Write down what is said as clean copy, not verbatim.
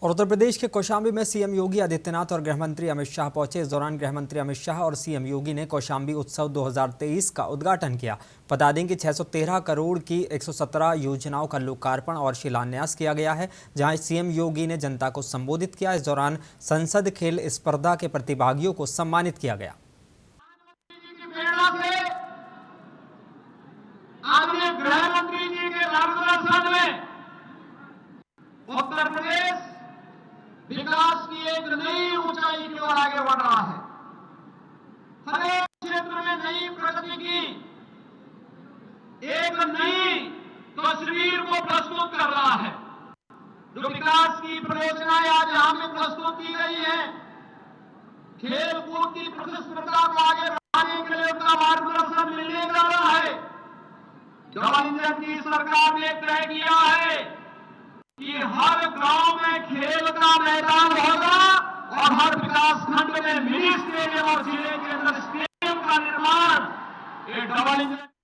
और उत्तर प्रदेश के कौशाम्बी में सीएम योगी आदित्यनाथ और गृहमंत्री अमित शाह पहुंचे। इस दौरान गृहमंत्री अमित शाह और सीएम योगी ने कौशाम्बी उत्सव 2023 का उद्घाटन किया। बता दें कि 613 करोड़ की 117 योजनाओं का लोकार्पण और शिलान्यास किया गया है, जहां सीएम योगी ने जनता को संबोधित किया। इस दौरान संसद खेल स्पर्धा के प्रतिभागियों को सम्मानित किया गया। उत्तर प्रदेश विकास की एक नई ऊंचाई की ओर आगे बढ़ रहा है। हर एक क्षेत्र में नई प्रगति की एक नई तस्वीर को प्रस्तुत कर रहा है। जो विकास की परियोजनाएं आज यहां में प्रस्तुत की गई है, खेल कूद की प्रतिस्पर्धा को आगे बढ़ाने के लिए उनका मार्गदर्शन मिलने जा रहा है। डबल इंजन की सरकार ने तय किया है कि हर गांव में खेल का मैदान होगा और हर विकास खंड में मिनी स्टेडियम और जिले के अंदर स्टेडियम का निर्माण ये डबल इंजन